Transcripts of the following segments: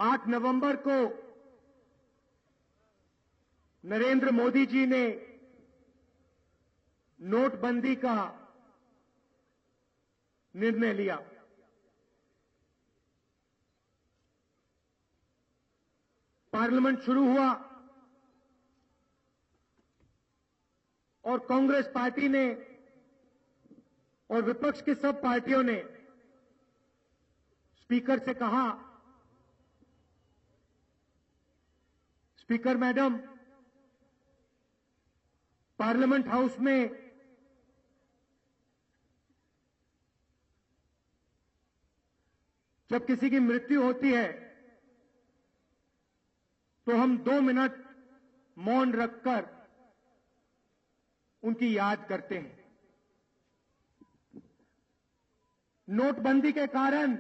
8 नवंबर को नरेंद्र मोदी जी ने नोटबंदी का निर्णय लिया। पार्लियामेंट शुरू हुआ और कांग्रेस पार्टी ने और विपक्ष की सब पार्टियों ने स्पीकर से कहा, स्पीकर मैडम, पार्लियामेंट हाउस में जब किसी की मृत्यु होती है तो हम 2 मिनट मौन रखकर उनकी याद करते हैं। नोटबंदी के कारण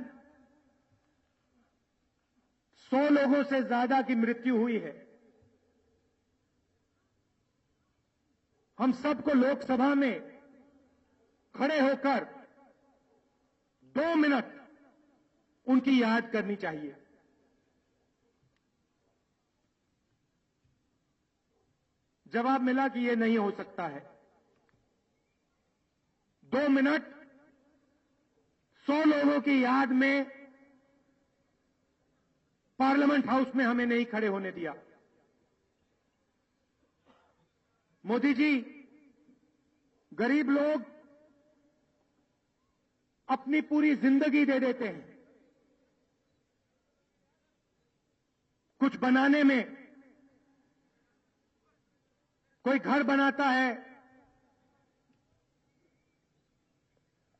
100 लोगों से ज्यादा की मृत्यु हुई है। हम सबको लोकसभा में खड़े होकर 2 मिनट उनकी याद करनी चाहिए। जवाब मिला कि यह नहीं हो सकता है। 2 मिनट 100 लोगों की याद में पार्लियामेंट हाउस में हमें नहीं खड़े होने दिया। मोदी जी, गरीब लोग अपनी पूरी जिंदगी दे देते हैं कुछ बनाने में। कोई घर बनाता है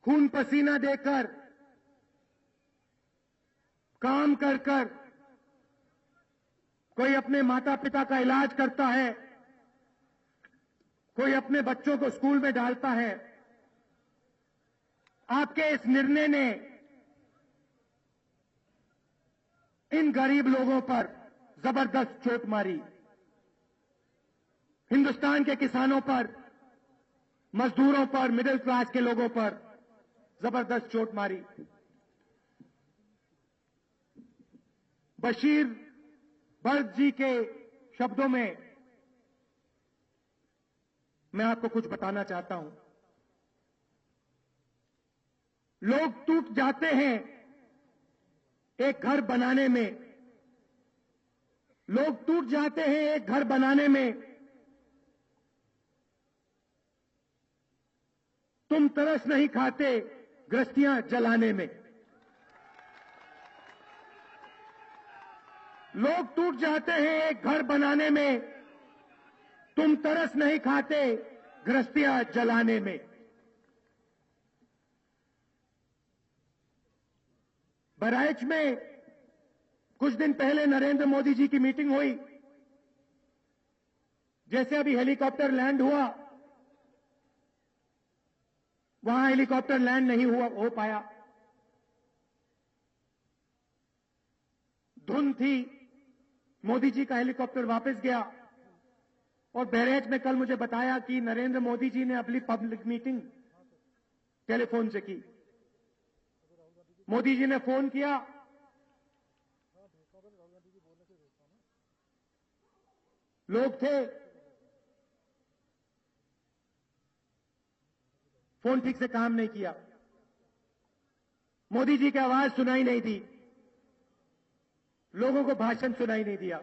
खून पसीना देकर, काम कर कर। कोई अपने माता पिता का इलाज करता है, कोई अपने बच्चों को स्कूल में डालता है। आपके इस निर्णय ने इन गरीब लोगों पर जबरदस्त चोट मारी। हिंदुस्तान के किसानों पर, मजदूरों पर, मिडिल क्लास के लोगों पर जबरदस्त चोट मारी। बशीर बर्द जी के शब्दों में मैं आपको कुछ बताना चाहता हूं। लोग टूट जाते हैं एक घर बनाने में। लोग टूट जाते हैं एक घर बनाने में। तुम तरस नहीं खाते गृहस्थियां जलाने में। लोग टूट जाते हैं एक घर बनाने में। तुम तरस नहीं खाते गृहस्थियां जलाने में। बहराइच में कुछ दिन पहले नरेंद्र मोदी जी की मीटिंग हुई। जैसे अभी हेलीकॉप्टर लैंड हुआ, वहां हेलीकॉप्टर लैंड नहीं हो पाया। धुंध थी, मोदी जी का हेलीकॉप्टर वापस गया। और बहराइच में कल मुझे बताया कि नरेंद्र मोदी जी ने अपनी पब्लिक मीटिंग टेलीफोन से की। मोदी जी ने फोन किया, लोग थे, फोन ठीक से काम नहीं किया। मोदी जी की आवाज सुनाई नहीं दी, लोगों को भाषण सुनाई नहीं दिया।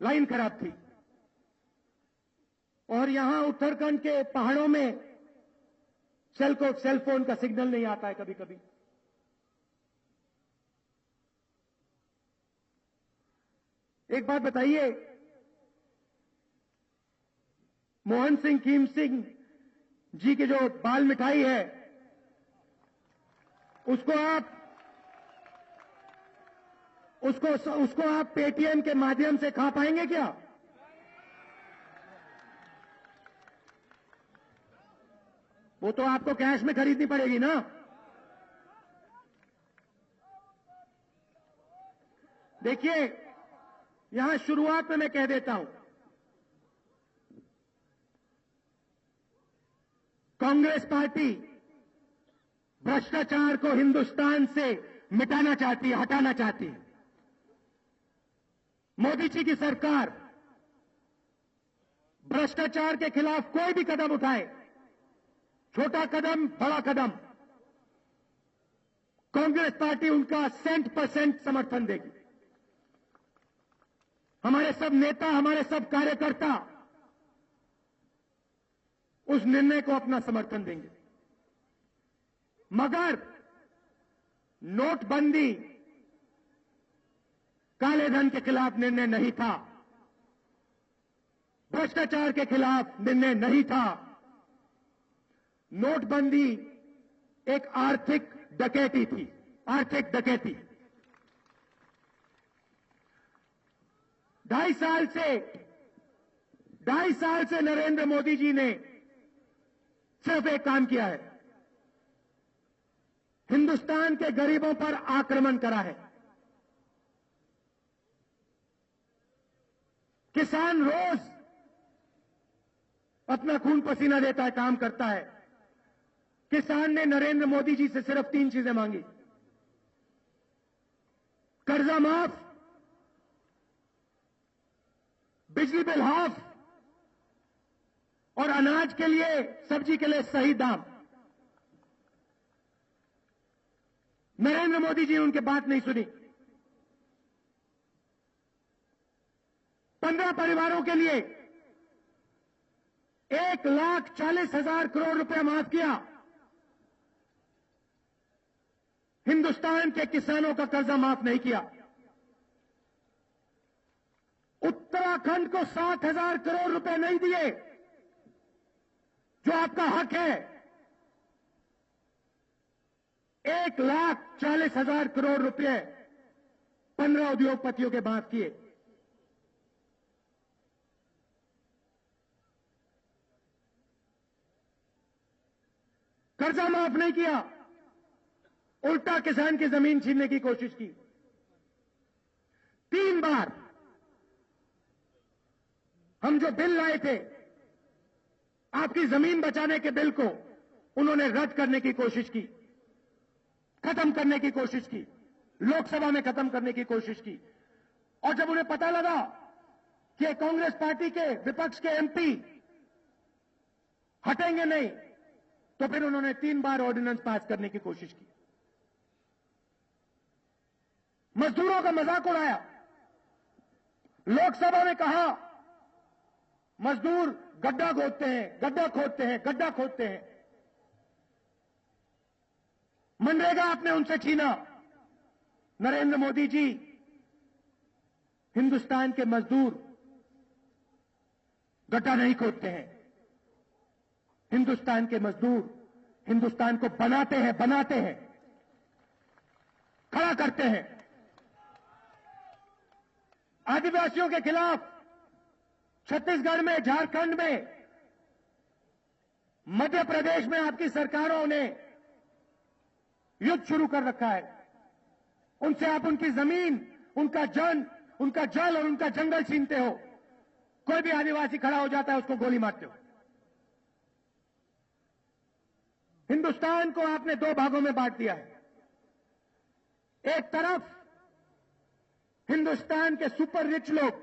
लाइन खराब थी। और यहां उत्तराखंड के पहाड़ों में सेल फोन का सिग्नल नहीं आता है कभी कभी। एक बात बताइए, मोहन सिंह कीम सिंह जी की जो बाल मिठाई है, उसको आप पेटीएम के माध्यम से खा पाएंगे क्या? वो तो आपको कैश में खरीदनी पड़ेगी ना। देखिए, यहां शुरुआत में मैं कह देता हूं, कांग्रेस पार्टी भ्रष्टाचार को हिंदुस्तान से मिटाना चाहती है, हटाना चाहती है। मोदी जी की सरकार भ्रष्टाचार के खिलाफ कोई भी कदम उठाए, छोटा कदम बड़ा कदम, कांग्रेस पार्टी उनका 100% समर्थन देगी। हमारे सब नेता, हमारे सब कार्यकर्ता उस निर्णय को अपना समर्थन देंगे। मगर नोटबंदी काले धन के खिलाफ निर्णय नहीं था, भ्रष्टाचार के खिलाफ निर्णय नहीं था। नोटबंदी एक आर्थिक डकैती थी, आर्थिक डकैती। 2.5 साल से नरेंद्र मोदी जी ने सिर्फ एक काम किया है, हिंदुस्तान के गरीबों पर आक्रमण करा है। किसान रोज अपना खून पसीना देता है, काम करता है। किसान ने नरेंद्र मोदी जी से सिर्फ 3 चीजें मांगी: कर्जा माफ, बिजली बिल हाफ और अनाज के लिए, सब्जी के लिए सही दाम। नरेंद्र मोदी जी ने उनकी बात नहीं सुनी। 15 परिवारों के लिए 1,40,000 करोड़ रुपया माफ किया। हिंदुस्तान के किसानों का कर्जा माफ नहीं किया। उत्तराखंड को 60,000 करोड़ रुपए नहीं दिए, जो आपका हक है। 1,40,000 करोड़ रुपए 15 उद्योगपतियों के माफ किए। कर्जा माफ नहीं किया, उल्टा किसान की जमीन छीनने की कोशिश की। 3 बार हम जो बिल लाए थे, आपकी जमीन बचाने के बिल को उन्होंने रद्द करने की कोशिश की, खत्म करने की कोशिश की, लोकसभा में खत्म करने की कोशिश की। और जब उन्हें पता लगा कि कांग्रेस पार्टी के विपक्ष के एमपी हटेंगे नहीं, तो फिर उन्होंने 3 बार ऑर्डिनेंस पास करने की कोशिश की। मजदूरों का मजाक उड़ाया। लोकसभा में कहा मजदूर गड्ढा खोदते हैं, गड्ढा खोदते हैं, गड्ढा खोदते हैं। मनरेगा आपने उनसे छीना। नरेंद्र मोदी जी हिंदुस्तान के मजदूर गड्ढा नहीं खोदते हैं। हिंदुस्तान के मजदूर हिंदुस्तान को बनाते हैं, खड़ा करते हैं। आदिवासियों के खिलाफ छत्तीसगढ़ में, झारखंड में, मध्य प्रदेश में आपकी सरकारों ने युद्ध शुरू कर रखा है। उनसे आप उनकी जमीन, उनका जल और उनका जंगल छीनते हो। कोई भी आदिवासी खड़ा हो जाता है, उसको गोली मारते हो। हिंदुस्तान को आपने 2 भागों में बांट दिया है। एक तरफ हिंदुस्तान के सुपर रिच लोग,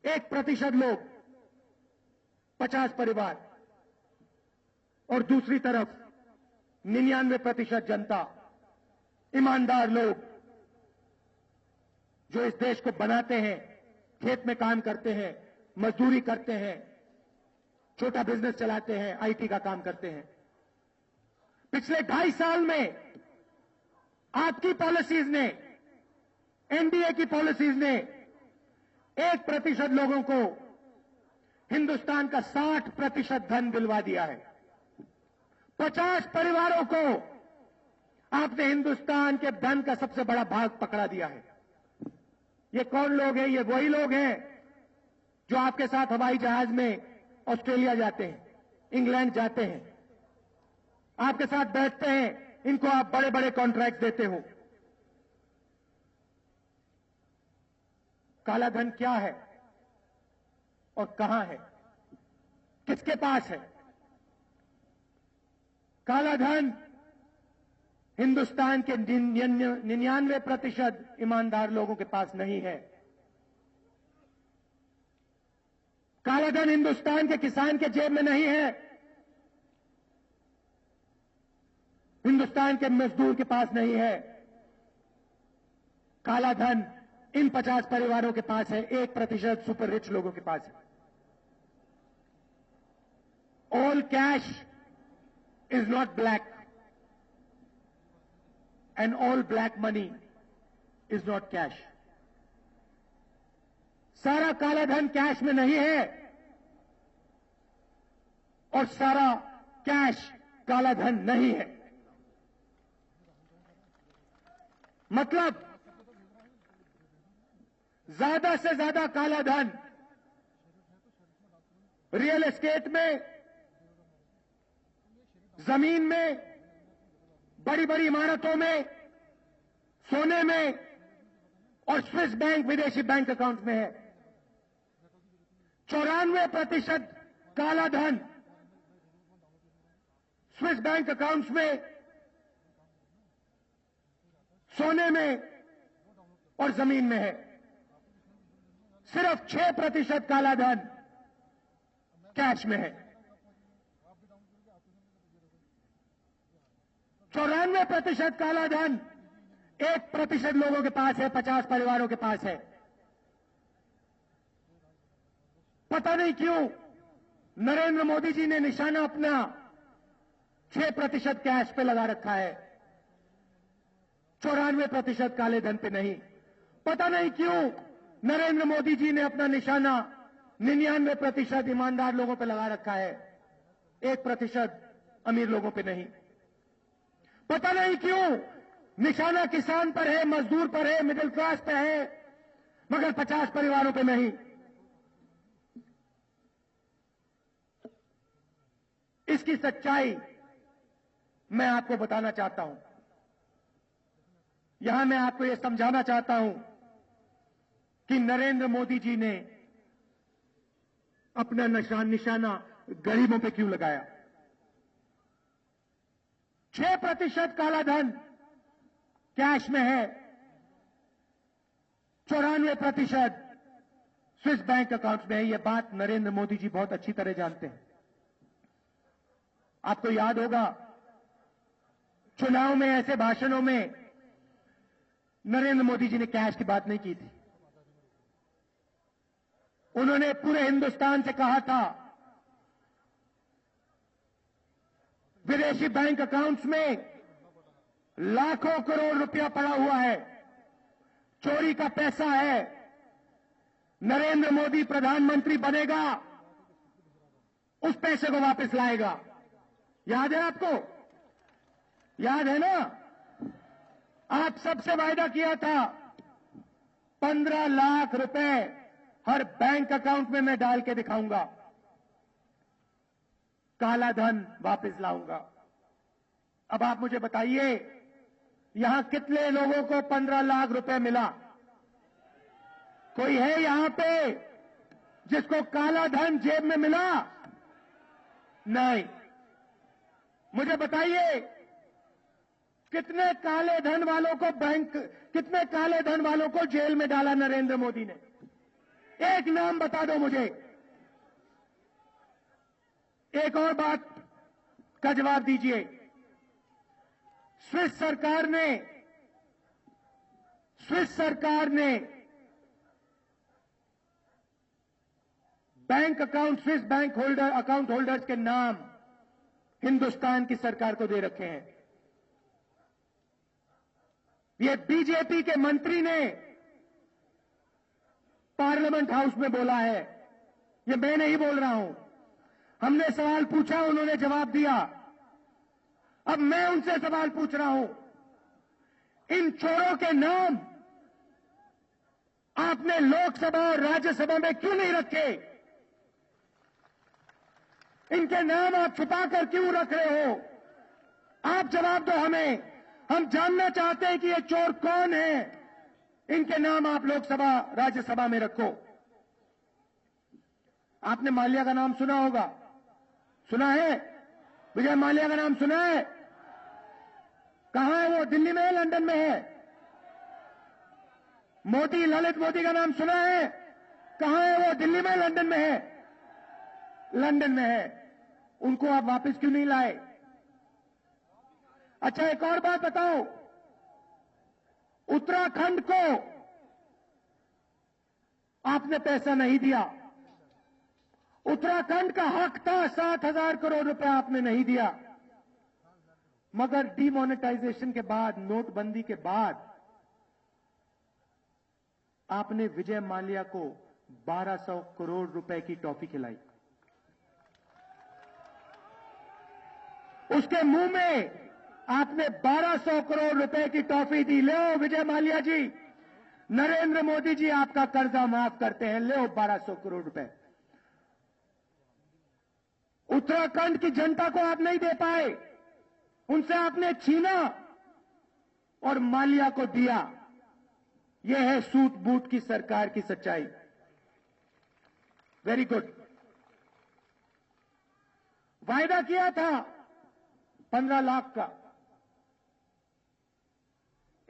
1% लोग, 50 परिवार, और दूसरी तरफ 99% जनता, ईमानदार लोग, जो इस देश को बनाते हैं, खेत में काम करते हैं, मजदूरी करते हैं, छोटा बिजनेस चलाते हैं, आईटी का काम करते हैं। पिछले 2.5 साल में आपकी पॉलिसीज ने, एनडीए की पॉलिसीज ने 1% लोगों को हिंदुस्तान का 60% धन दिलवा दिया है। 50 परिवारों को आपने हिंदुस्तान के धन का सबसे बड़ा भाग पकड़ा दिया है। ये कौन लोग हैं? ये वही लोग हैं जो आपके साथ हवाई जहाज में ऑस्ट्रेलिया जाते हैं, इंग्लैंड जाते हैं, आपके साथ बैठते हैं, इनको आप बड़े बड़े कॉन्ट्रैक्ट देते हो। काला धन क्या है और कहां है, किसके पास है? काला धन हिंदुस्तान के 99% ईमानदार लोगों के पास नहीं है। कालाधन हिंदुस्तान के किसान के जेब में नहीं है, हिंदुस्तान के मजदूर के पास नहीं है। कालाधन इन 50 परिवारों के पास है, 1% सुपर रिच लोगों के पास है। All cash is not black and all black money is not cash. सारा कालाधन कैश में नहीं है और सारा कैश कालाधन नहीं है। मतलब ज्यादा से ज्यादा कालाधन रियल एस्टेट में, जमीन में, बड़ी बड़ी इमारतों में, सोने में और स्विस बैंक विदेशी बैंक अकाउंट में है। 94% कालाधन स्विस बैंक अकाउंट्स में, सोने में और जमीन में है। सिर्फ 6% कालाधन कैश में है। 94% कालाधन 1% लोगों के पास है, 50 परिवारों के पास है। पता नहीं क्यों नरेंद्र मोदी जी ने निशाना अपना 6% कैश पे लगा रखा है, 94% काले धन पे नहीं। पता नहीं क्यों नरेंद्र मोदी जी ने अपना निशाना 99% ईमानदार लोगों पे लगा रखा है, 1% अमीर लोगों पे नहीं। पता नहीं क्यों निशाना किसान पर है, मजदूर पर है, मिडिल क्लास पे है, मगर 50 परिवारों पे नहीं। इसकी सच्चाई मैं आपको बताना चाहता हूं। यहां मैं आपको यह समझाना चाहता हूं कि नरेंद्र मोदी जी ने अपना निशाना गरीबों पे क्यों लगाया। 6% कालाधन कैश में है, 94% स्विस बैंक अकाउंट में है। यह बात नरेंद्र मोदी जी बहुत अच्छी तरह जानते हैं। आपको याद होगा चुनाव में ऐसे भाषणों में नरेंद्र मोदी जी ने कैश की बात नहीं की थी। उन्होंने पूरे हिंदुस्तान से कहा था विदेशी बैंक अकाउंट्स में लाखों करोड़ रुपया पड़ा हुआ है, चोरी का पैसा है। नरेंद्र मोदी प्रधानमंत्री बनेगा, उस पैसे को वापस लाएगा। याद है आपको? याद है ना? आप सबसे वायदा किया था 15 लाख रुपए हर बैंक अकाउंट में मैं डाल के दिखाऊंगा, काला धन वापस लाऊंगा। अब आप मुझे बताइए यहां कितने लोगों को 15 लाख रुपए मिला? कोई है यहां पे जिसको काला धन जेब में मिला? नहीं। मुझे बताइए कितने काले धन वालों को कितने काले धन वालों को जेल में डाला नरेंद्र मोदी ने? एक नाम बता दो मुझे। एक और बात का जवाब दीजिए। स्विस सरकार ने bank account, Swiss bank account holders के नाम हिंदुस्तान की सरकार को दे रखे हैं। ये बीजेपी के मंत्री ने पार्लियामेंट हाउस में बोला है, ये मैं नहीं बोल रहा हूं। हमने सवाल पूछा, उन्होंने जवाब दिया। अब मैं उनसे सवाल पूछ रहा हूं, इन चोरों के नाम आपने लोकसभा और राज्यसभा में क्यों नहीं रखे? इनके नाम आप छुपा कर क्यों रख रहे हो? आप जवाब दो हमें। हम जानना चाहते हैं कि ये चोर कौन है। इनके नाम आप लोकसभा, राज्यसभा में रखो। आपने माल्या का नाम सुना होगा, सुना है? विजय माल्या का नाम सुना है? कहां है वो? दिल्ली में है, लंदन में है? मोदी, ललित मोदी का नाम सुना है? कहां है वो? दिल्ली में, लंदन में है? लंदन में है। उनको आप वापस क्यों नहीं लाए? अच्छा, एक और बात बताओ, उत्तराखंड को आपने पैसा नहीं दिया। उत्तराखंड का हक था, 7,000 करोड़ रुपए आपने नहीं दिया। मगर डीमोनेटाइजेशन के बाद, नोटबंदी के बाद, आपने विजय माल्या को 1200 करोड़ रुपए की टॉफी खिलाई। उसके मुंह में आपने 1200 करोड़ रुपए की टॉफी दी। ले विजय माल्या जी, नरेंद्र मोदी जी आपका कर्जा माफ करते हैं, ले 1200 करोड़ रुपए। उत्तराखंड की जनता को आप नहीं दे पाए, उनसे आपने छीना और माल्या को दिया। यह है सूट बूट की सरकार की सच्चाई। Very good. वायदा किया था 15 लाख का।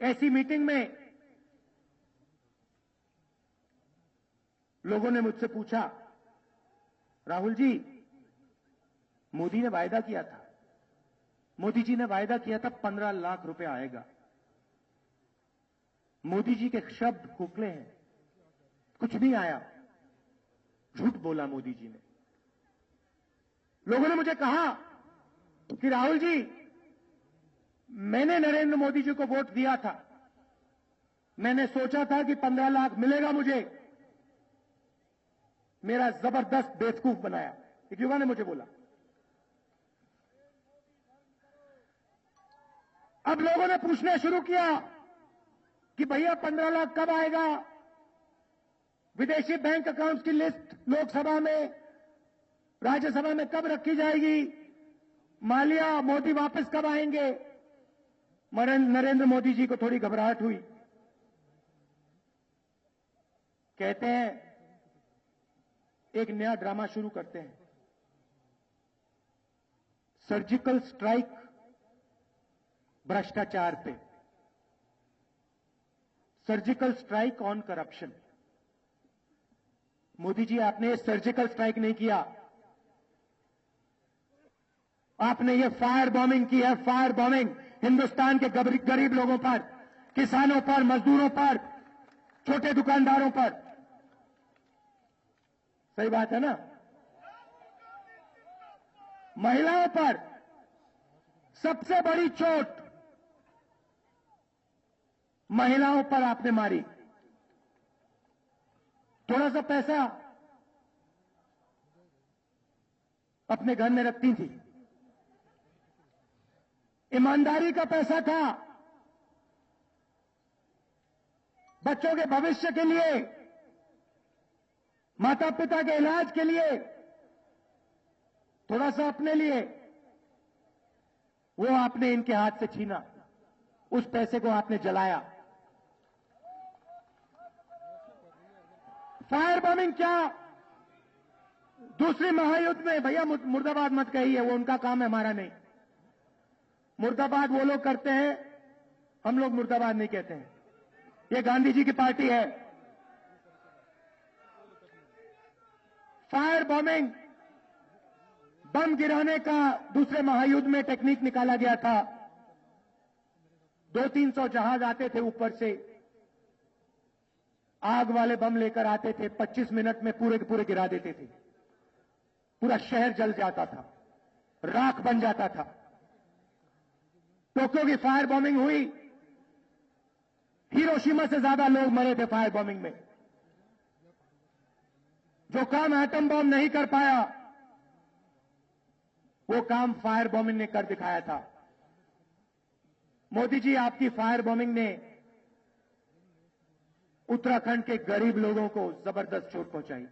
ऐसी मीटिंग में लोगों ने मुझसे पूछा, राहुल जी, मोदी ने वायदा किया था, मोदी जी ने वायदा किया था 15 लाख रुपए आएगा। मोदी जी के शब्द खोखले हैं, कुछ नहीं आया, झूठ बोला मोदी जी ने। लोगों ने मुझे कहा कि राहुल जी, मैंने नरेंद्र मोदी जी को वोट दिया था, मैंने सोचा था कि 15 लाख मिलेगा मुझे, मेरा जबरदस्त बेवकूफ बनाया, एक युवा ने मुझे बोला। अब लोगों ने पूछना शुरू किया कि भैया 15 लाख कब आएगा, विदेशी बैंक अकाउंट्स की लिस्ट लोकसभा में, राज्यसभा में कब रखी जाएगी, माल्या मोदी वापस कब आएंगे। नरेंद्र मोदी जी को थोड़ी घबराहट हुई। कहते हैं एक नया ड्रामा शुरू करते हैं, सर्जिकल स्ट्राइक भ्रष्टाचार पे, surgical strike on corruption. Modi ji, आपने सर्जिकल स्ट्राइक नहीं किया, आपने ये फायर बॉम्बिंग की है, फायर बॉम्बिंग हिंदुस्तान के गरीब लोगों पर, किसानों पर, मजदूरों पर, छोटे दुकानदारों पर। सही बात है ना? महिलाओं पर सबसे बड़ी चोट महिलाओं पर आपने मारी। थोड़ा सा पैसा अपने घर में रखती थी, ईमानदारी का पैसा था, बच्चों के भविष्य के लिए, माता पिता के इलाज के लिए, थोड़ा सा अपने लिए, वो आपने इनके हाथ से छीना, उस पैसे को आपने जलाया। फायर बॉम्बिंग क्या? दूसरे महायुद्ध में, भैया मुर्दाबाद मत कहिए, वो उनका काम है, हमारा नहीं। मुर्दाबाद वो लोग करते हैं, हम लोग मुर्दाबाद नहीं कहते हैं। ये गांधी जी की पार्टी है। फायर बॉम्बिंग, बम गिराने का दूसरे महायुद्ध में टेक्निक निकाला गया था। 200-300 जहाज आते थे ऊपर से, आग वाले बम लेकर आते थे, 25 मिनट में पूरे के पूरे गिरा देते थे। पूरा शहर जल जाता था, राख बन जाता था। टोक्यो की फायर बॉम्बिंग हुई, हिरोशिमा से ज्यादा लोग मरे थे फायर बॉम्बिंग में। जो काम एटम बॉम्ब नहीं कर पाया, वो काम फायर बॉम्बिंग ने कर दिखाया था। मोदी जी, आपकी फायर बॉम्बिंग ने उत्तराखंड के गरीब लोगों को जबरदस्त चोट पहुंचाई।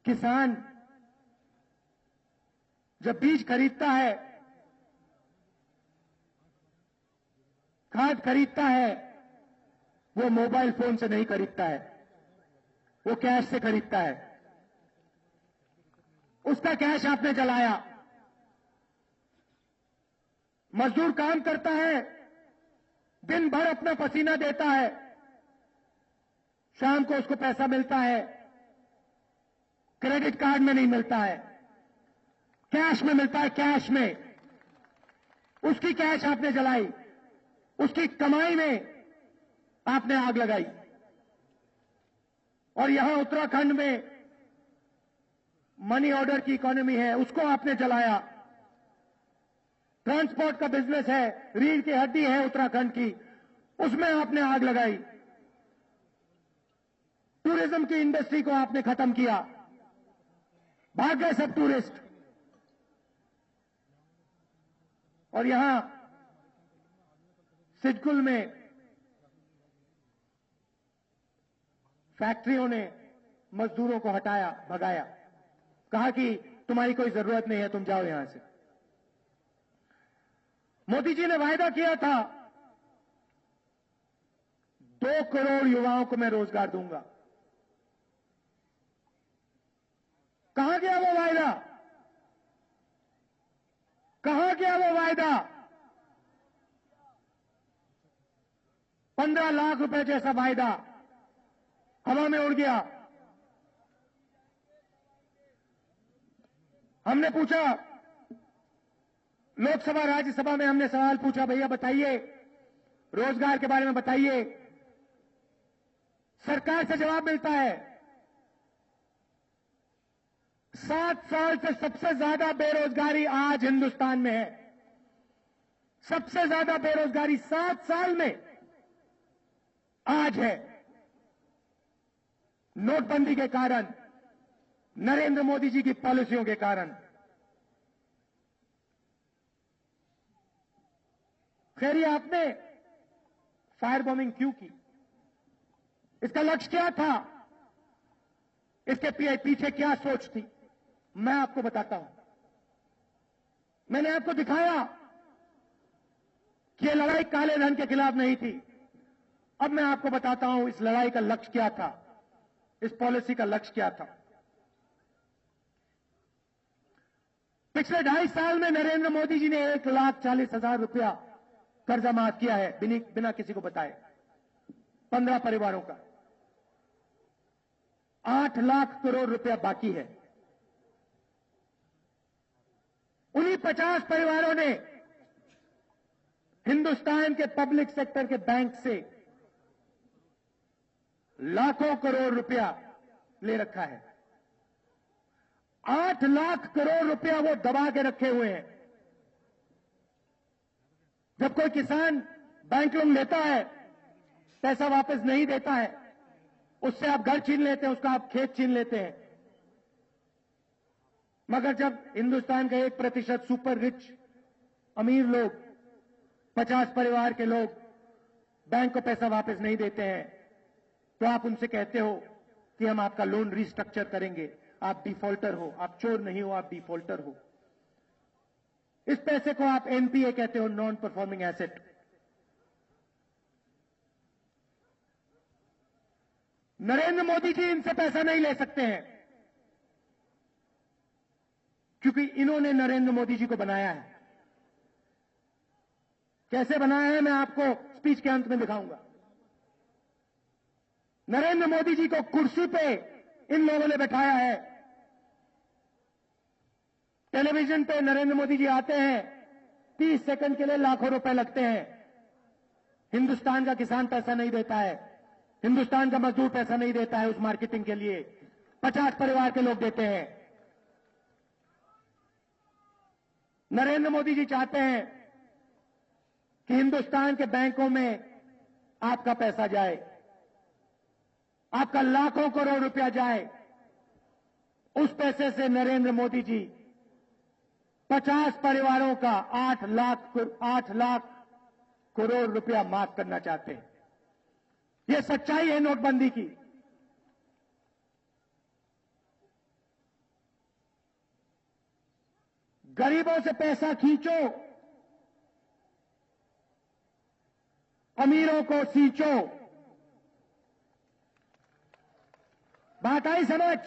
किसान जब बीज खरीदता है, खाद खरीदता है, वो मोबाइल फोन से नहीं खरीदता है, वो कैश से खरीदता है। उसका कैश आपने जलाया। मजदूर काम करता है, दिन भर अपना पसीना देता है, शाम को उसको पैसा मिलता है, क्रेडिट कार्ड में नहीं मिलता है, कैश में मिलता है, कैश में। उसकी कैश आपने जलाई, उसकी कमाई में आपने आग लगाई। और यहां उत्तराखंड में मनी ऑर्डर की इकोनॉमी है, उसको आपने जलाया। ट्रांसपोर्ट का बिजनेस है, रीढ़ की हड्डी है उत्तराखंड की, उसमें आपने आग लगाई। टूरिज्म की इंडस्ट्री को आपने खत्म किया, भाग गए सब टूरिस्ट। और यहां सिडकुल में फैक्ट्रियों ने मजदूरों को हटाया, भगाया, कहा कि तुम्हारी कोई जरूरत नहीं है, तुम जाओ यहां से। मोदी जी ने वायदा किया था 2 करोड़ युवाओं को मैं रोजगार दूंगा। कहां गया वो वायदा? कहां गया वो वायदा? 15 लाख रुपए जैसा वायदा हवा में उड़ गया। हमने पूछा, लोकसभा राज्यसभा में हमने सवाल पूछा, भैया बताइए, रोजगार के बारे में बताइए। सरकार से जवाब मिलता है 7 साल से सबसे ज्यादा बेरोजगारी आज हिंदुस्तान में है। सबसे ज्यादा बेरोजगारी 7 साल में आज है। नोटबंदी के कारण, नरेंद्र मोदी जी की पॉलिसियों के कारण। खैर, ये आपने फायर बॉम्बिंग क्यों की? इसका लक्ष्य क्या था? इसके पीछे क्या सोच थी? मैं आपको बताता हूं। मैंने आपको दिखाया कि यह लड़ाई काले धन के खिलाफ नहीं थी। अब मैं आपको बताता हूं इस लड़ाई का लक्ष्य क्या था, इस पॉलिसी का लक्ष्य क्या था। पिछले 2.5 साल में नरेंद्र मोदी जी ने 1,40,000 रुपया कर्जा माफ किया है, बिना किसी को बताए। 15 परिवारों का 8 लाख करोड़ रुपया बाकी है। उन्हीं 50 परिवारों ने हिंदुस्तान के पब्लिक सेक्टर के बैंक से लाखों करोड़ रुपया ले रखा है। 8 लाख करोड़ रुपया वो दबा के रखे हुए हैं। जब कोई किसान बैंक लोन लेता है, पैसा वापस नहीं देता है, उससे आप घर छीन लेते हैं, उसका आप खेत छीन लेते हैं। मगर जब हिंदुस्तान का 1% सुपर रिच अमीर लोग, 50 परिवार के लोग बैंक को पैसा वापस नहीं देते हैं, तो आप उनसे कहते हो कि हम आपका लोन रिस्ट्रक्चर करेंगे, आप डिफॉल्टर हो, आप चोर नहीं हो, आप डिफॉल्टर हो। इस पैसे को आप एनपीए कहते हो, non performing asset. Narendra Modi ji इनसे पैसा नहीं ले सकते हैं, क्योंकि इन्होंने नरेंद्र मोदी जी को बनाया है। कैसे बनाया है मैं आपको स्पीच के अंत में दिखाऊंगा। नरेंद्र मोदी जी को कुर्सी पे इन लोगों ने बैठाया है। टेलीविजन पे नरेंद्र मोदी जी आते हैं, 30 सेकंड के लिए लाखों रुपए लगते हैं। हिंदुस्तान का किसान पैसा नहीं देता है, हिंदुस्तान का मजदूर पैसा नहीं देता है उस मार्केटिंग के लिए, 50 परिवार के लोग देते हैं। नरेंद्र मोदी जी चाहते हैं कि हिंदुस्तान के बैंकों में आपका पैसा जाए, आपका लाखों करोड़ रुपया जाए। उस पैसे से नरेंद्र मोदी जी 50 परिवारों का 8 लाख करोड़ रुपया माफ करना चाहते हैं। यह सच्चाई है नोटबंदी की। गरीबों से पैसा खींचो, अमीरों को सींचो। बात आई समझ?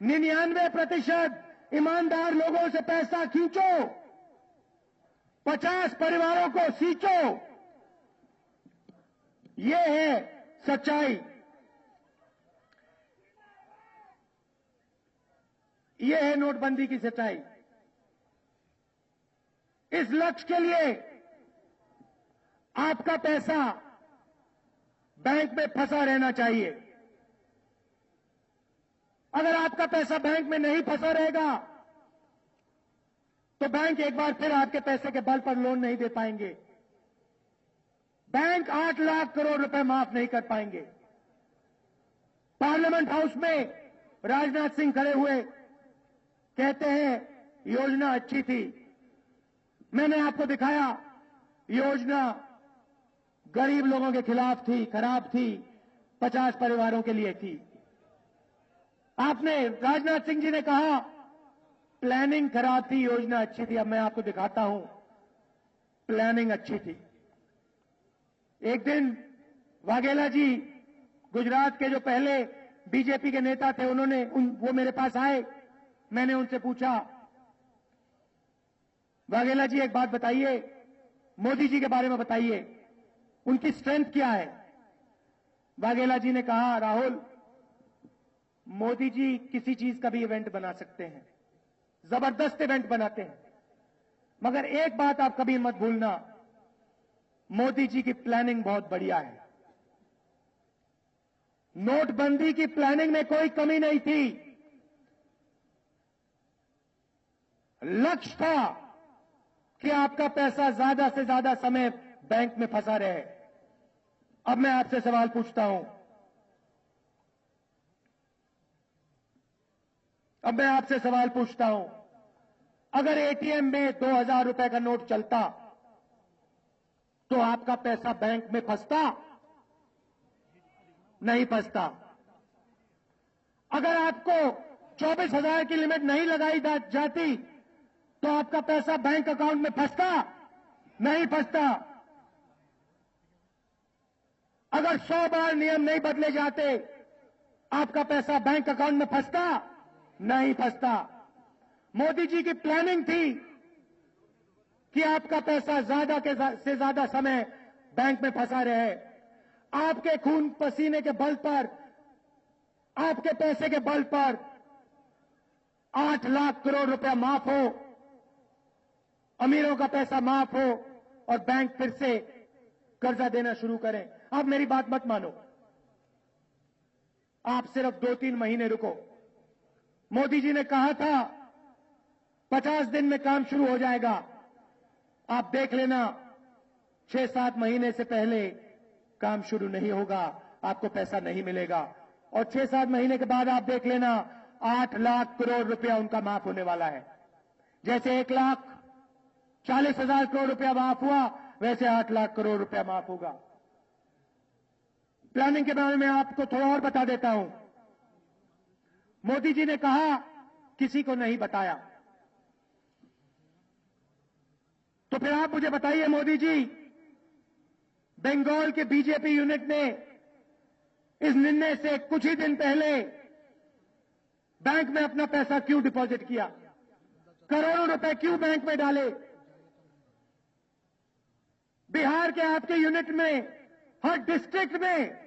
99% ईमानदार लोगों से पैसा खींचो, 50 परिवारों को सींचो, ये है सच्चाई। ये है नोटबंदी की सच्चाई। इस लक्ष्य के लिए आपका पैसा बैंक में फंसा रहना चाहिए। अगर आपका पैसा बैंक में नहीं फंसा रहेगा तो बैंक एक बार फिर आपके पैसे के बल पर लोन नहीं दे पाएंगे। बैंक 8 लाख करोड़ रुपए माफ नहीं कर पाएंगे। पार्लियामेंट हाउस में राजनाथ सिंह खड़े हुए कहते हैं योजना अच्छी थी। मैंने आपको दिखाया योजना गरीब लोगों के खिलाफ थी, खराब थी, 50 परिवारों के लिए थी। आपने राजनाथ सिंह जी ने कहा प्लानिंग खराब थी, योजना अच्छी थी। अब मैं आपको दिखाता हूं प्लानिंग अच्छी थी। एक दिन वाघेला जी गुजरात के जो पहले बीजेपी के नेता थे वो मेरे पास आए। मैंने उनसे पूछा वाघेला जी एक बात बताइए, मोदी जी के बारे में बताइए, उनकी स्ट्रेंथ क्या है। वाघेला जी ने कहा राहुल, मोदी जी किसी चीज का भी इवेंट बना सकते हैं, जबरदस्त इवेंट बनाते हैं, मगर एक बात आप कभी मत भूलना, मोदी जी की प्लानिंग बहुत बढ़िया है। नोटबंदी की प्लानिंग में कोई कमी नहीं थी। लक्ष्य था कि आपका पैसा ज्यादा से ज्यादा समय बैंक में फंसा रहे। अब मैं आपसे सवाल पूछता हूं, अगर एटीएम में 2000 रुपए का नोट चलता तो आपका पैसा बैंक में फंसता? नहीं फंसता। अगर आपको 24,000 की लिमिट नहीं लगाई जाती तो आपका पैसा बैंक अकाउंट में फंसता? नहीं फंसता। अगर 100 बार नियम नहीं बदले जाते आपका पैसा बैंक अकाउंट में फंसता? नहीं फंसता। मोदी जी की प्लानिंग थी कि आपका पैसा ज्यादा से ज्यादा समय बैंक में फंसा रहे। आपके खून पसीने के बल पर, आपके पैसे के बल पर 8 लाख करोड़ रुपया माफ हो, अमीरों का पैसा माफ हो और बैंक फिर से कर्जा देना शुरू करें। आप मेरी बात मत मानो, आप सिर्फ 2-3 महीने रुको। मोदी जी ने कहा था 50 दिन में काम शुरू हो जाएगा। आप देख लेना 6-7 महीने से पहले काम शुरू नहीं होगा, आपको पैसा नहीं मिलेगा। और 6-7 महीने के बाद आप देख लेना 8 लाख करोड़ रुपया उनका माफ होने वाला है। जैसे 1,40,000 करोड़ रुपया माफ हुआ, वैसे 8 लाख करोड़ रुपया माफ होगा। प्लानिंग के बारे में आपको थोड़ा और बता देता हूं। मोदी जी ने कहा किसी को नहीं बताया, तो फिर आप मुझे बताइए मोदी जी, बंगाल के बीजेपी यूनिट ने इस निर्णय से कुछ ही दिन पहले बैंक में अपना पैसा क्यों डिपॉजिट किया? करोड़ों रुपए क्यों बैंक में डाले? बिहार के आपके यूनिट में हर डिस्ट्रिक्ट में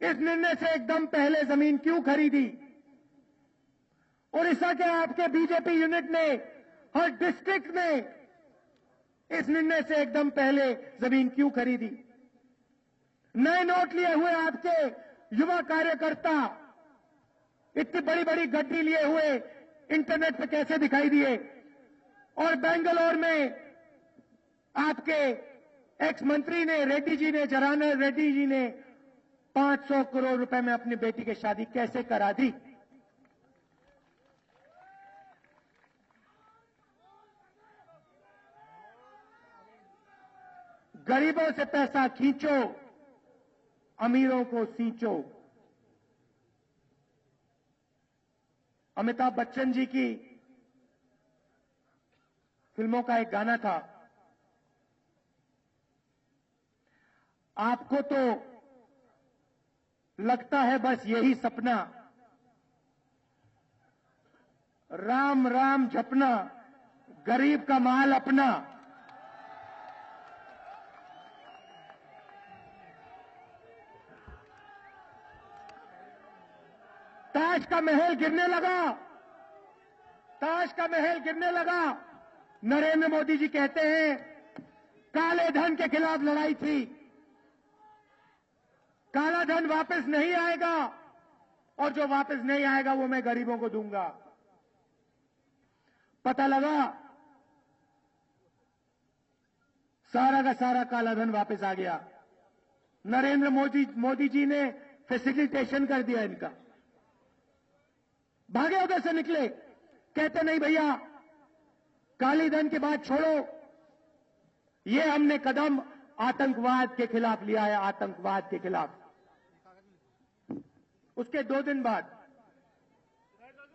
इस निर्णय से एकदम पहले जमीन क्यों खरीदी? उड़ीसा के आपके बीजेपी यूनिट ने हर डिस्ट्रिक्ट में इस निर्णय से एकदम पहले जमीन क्यों खरीदी? नए नोट लिए हुए आपके युवा कार्यकर्ता इतनी बड़ी बड़ी गड्डी लिए हुए इंटरनेट पर कैसे दिखाई दिए? और बेंगलोर में आपके एक्स मंत्री ने, रेड्डी जी ने, जराना रेड्डी जी ने 500 करोड़ रुपए में अपनी बेटी की शादी कैसे करा दी? गरीबों से पैसा खींचो, अमीरों को सींचो। अमिताभ बच्चन जी की फिल्मों का एक गाना था, आपको तो लगता है बस यही सपना, राम राम जपना, गरीब का माल अपना। ताश का महल गिरने लगा, ताश का महल गिरने लगा। नरेंद्र मोदी जी कहते हैं काले धन के खिलाफ लड़ाई थी, काला धन वापस नहीं आएगा और जो वापस नहीं आएगा वो मैं गरीबों को दूंगा। पता लगा सारा का सारा काला धन वापस आ गया। नरेंद्र मोदी जी ने फैसिलिटेशन कर दिया इनका। भागे उधर से निकले, कहते नहीं भैया काली धन की बात छोड़ो, ये हमने कदम आतंकवाद के खिलाफ लिया है, आतंकवाद के खिलाफ। उसके 2 दिन बाद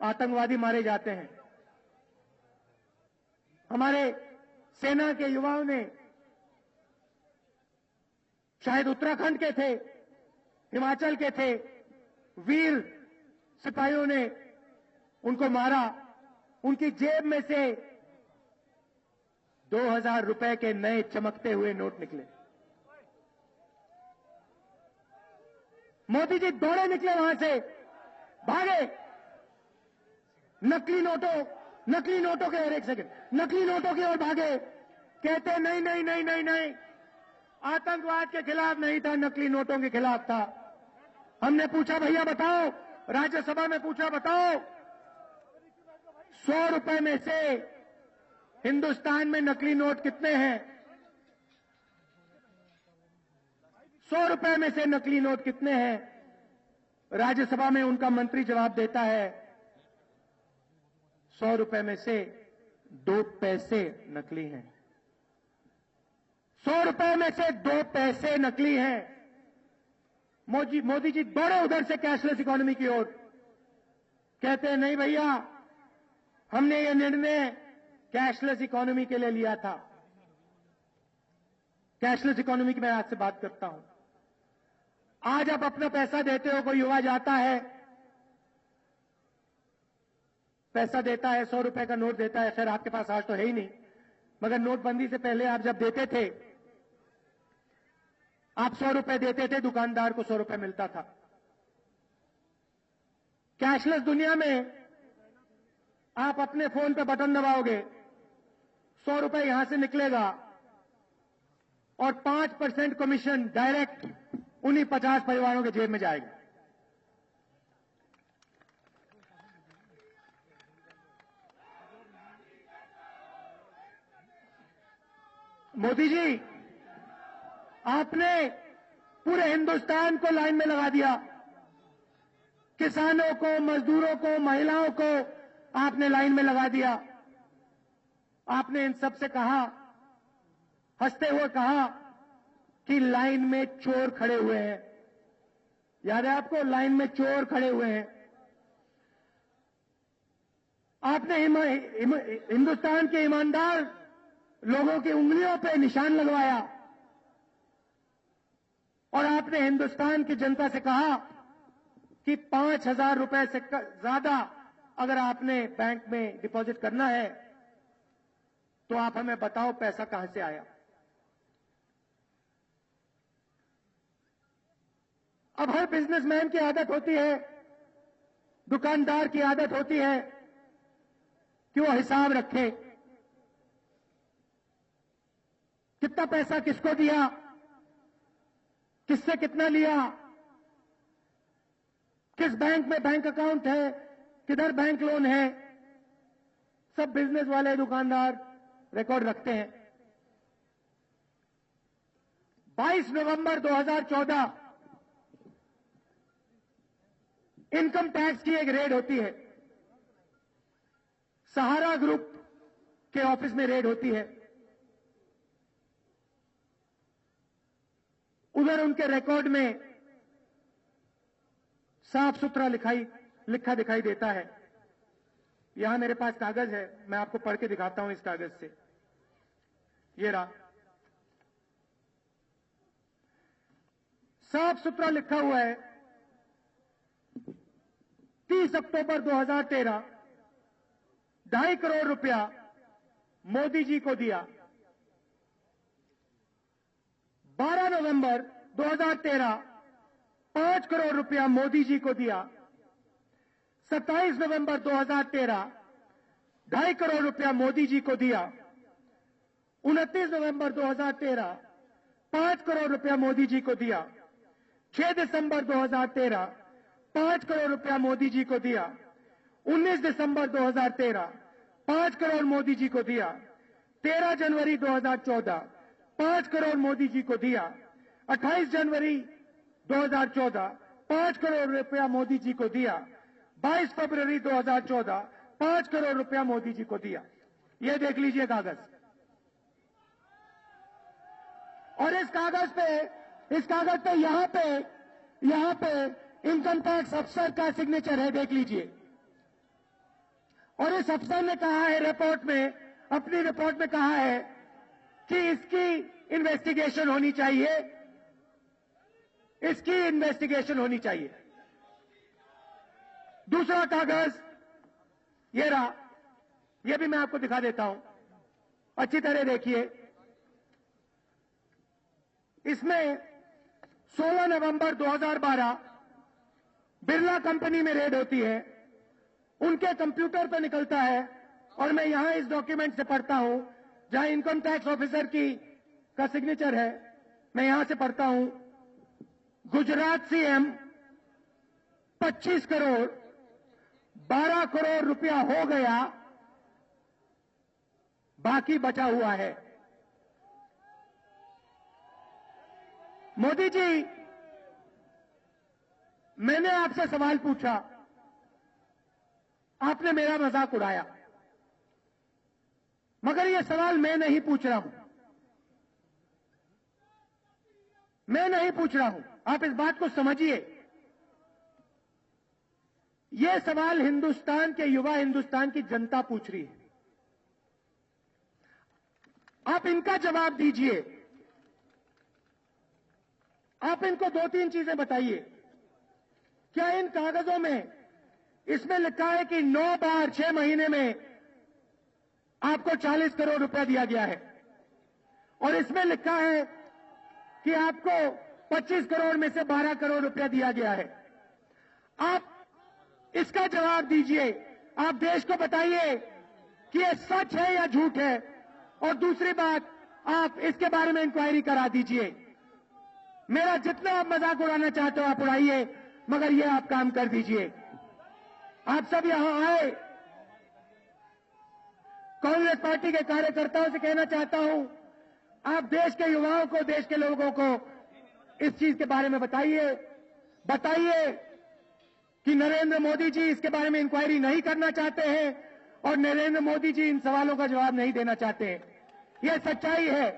आतंकवादी मारे जाते हैं। हमारे सेना के युवाओं ने, शायद उत्तराखंड के थे, हिमाचल के थे, वीर सिपाहियों ने उनको मारा। उनकी जेब में से 2000 रुपए के नए चमकते हुए नोट निकले। मोदी जी दौड़े निकले वहां से, भागे। नकली नोटों के ओर, एक सेकंड, नकली नोटों की ओर भागे। कहते नहीं नहीं नहीं नहीं नहीं, आतंकवाद के खिलाफ नहीं था, नकली नोटों के खिलाफ था। हमने पूछा भैया बताओ, राज्यसभा में पूछा बताओ 100 रुपए में से हिंदुस्तान में नकली नोट कितने हैं? 100 रुपए में से नकली नोट कितने हैं? राज्यसभा में उनका मंत्री जवाब देता है 100 रुपए में से 2 पैसे नकली हैं। 100 रुपए में से 2 पैसे नकली हैं। मोदी जी दौड़े उधर से कैशलेस इकोनॉमी की ओर। कहते हैं नहीं भैया, हमने ये निर्णय कैशलेस इकोनॉमी के लिए लिया था। कैशलेस इकोनॉमी की मैं आज से बात करता हूं। आज आप अपना पैसा देते हो, कोई युवा जाता है, पैसा देता है, 100 रुपए का नोट देता है। खैर आपके पास आज तो है ही नहीं, मगर नोटबंदी से पहले आप जब देते थे, आप 100 रुपए देते थे, दुकानदार को 100 रुपए मिलता था। कैशलेस दुनिया में आप अपने फोन पे बटन दबाओगे, 100 रुपए यहां से निकलेगा और 5% कमीशन डायरेक्ट उन्हीं 50 परिवारों के जेब में जाएगा। मोदी जी, आपने पूरे हिंदुस्तान को लाइन में लगा दिया। किसानों को, मजदूरों को, महिलाओं को आपने लाइन में लगा दिया। आपने इन सब से कहा, हंसते हुए कहा कि लाइन में चोर खड़े हुए हैं। याद है आपको, लाइन में चोर खड़े हुए हैं। आपने हिंदुस्तान के ईमानदार लोगों की उंगलियों पे निशान लगवाया और आपने हिंदुस्तान की जनता से कहा कि 5,000 रुपए से ज्यादा अगर आपने बैंक में डिपॉजिट करना है तो आप हमें बताओ पैसा कहां से आया। अब हर बिजनेसमैन की आदत होती है, दुकानदार की आदत होती है कि वो हिसाब रखे, कितना पैसा किसको दिया, किससे कितना लिया, किस बैंक में बैंक अकाउंट है, किधर बैंक लोन है, सब बिजनेस वाले दुकानदार रिकॉर्ड रखते हैं। 22 नवंबर 2014 इनकम टैक्स की एक रेड होती है, सहारा ग्रुप के ऑफिस में रेड होती है। उधर उनके रिकॉर्ड में साफ सुथरा लिखा दिखाई देता है। यहां मेरे पास कागज है, मैं आपको पढ़ के दिखाता हूं इस कागज से। ये रहा, साफ सुथरा लिखा हुआ है 30 अक्टूबर 2013 2.5 करोड़ रुपया मोदी जी को दिया। 12 नवंबर 2013 5 करोड़ रुपया मोदी जी को दिया। 27 नवंबर 2013 2.5 करोड़ रुपया मोदी जी को दिया। 29 नवंबर 2013 5 करोड़ रुपया मोदी जी को दिया। 6 दिसंबर 2013 5 करोड़ रुपया मोदी जी को दिया। 19 दिसंबर 2013 5 करोड़ मोदी जी को दिया। 13 जनवरी 2014 5 करोड़ मोदी जी को दिया। 28 जनवरी 2014 5 करोड़ रुपया मोदी जी को दिया। 22 फरवरी 2014 5 करोड़ रुपया मोदी जी को दिया। ये देख लीजिए कागज। और इस कागज पे यहां पे इनकम टैक्स अफसर का सिग्नेचर है, देख लीजिए। और इस अफसर ने कहा है रिपोर्ट में, अपनी रिपोर्ट में कहा है कि इसकी इन्वेस्टिगेशन होनी चाहिए, इसकी इन्वेस्टिगेशन होनी चाहिए। दूसरा कागज ये रहा, ये भी मैं आपको दिखा देता हूं, अच्छी तरह देखिए। इसमें 16 नवंबर 2012 बिरला कंपनी में रेड होती है, उनके कंप्यूटर पर निकलता है, और मैं यहां इस डॉक्यूमेंट से पढ़ता हूं जहां इनकम टैक्स ऑफिसर का सिग्नेचर है। मैं यहां से पढ़ता हूं, गुजरात सीएम 25 करोड़ 12 करोड़ रुपया हो गया, बाकी बचा हुआ है। मोदी जी, मैंने आपसे सवाल पूछा, आपने मेरा मजाक उड़ाया, मगर यह सवाल मैं नहीं पूछ रहा हूं, मैं नहीं पूछ रहा हूं। आप इस बात को समझिए। यह सवाल हिंदुस्तान के युवा, हिंदुस्तान की जनता पूछ रही है। आप इनका जवाब दीजिए। आप इनको 2-3 चीजें बताइए। क्या इन कागजों में इसमें लिखा है कि 9 बार 6 महीने में आपको 40 करोड़ रुपया दिया गया है, और इसमें लिखा है कि आपको 25 करोड़ में से 12 करोड़ रुपया दिया गया है? आप इसका जवाब दीजिए। आप देश को बताइए कि यह सच है या झूठ है। और दूसरी बात, आप इसके बारे में इंक्वायरी करा दीजिए। मेरा जितना आप मजाक उड़ाना चाहते हो आप उड़ाइए, मगर यह आप काम कर दीजिए। आप सब यहां आए, कांग्रेस पार्टी के कार्यकर्ताओं से कहना चाहता हूं, आप देश के युवाओं को, देश के लोगों को इस चीज के बारे में बताइए कि नरेंद्र मोदी जी इसके बारे में इंक्वायरी नहीं करना चाहते हैं, और नरेंद्र मोदी जी इन सवालों का जवाब नहीं देना चाहते हैं। यह सच्चाई है।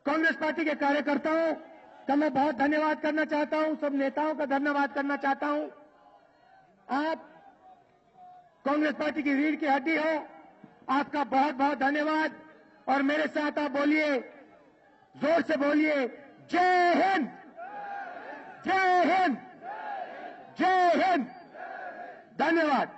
कांग्रेस पार्टी के कार्यकर्ताओं का मैं बहुत धन्यवाद करना चाहता हूं, सब नेताओं का धन्यवाद करना चाहता हूं। आप कांग्रेस पार्टी की रीढ़ की हड्डी हो, आपका बहुत बहुत धन्यवाद। और मेरे साथ आप बोलिए, जोर से बोलिए, जय हिंद, जय हिंद, जय हिंद। धन्यवाद।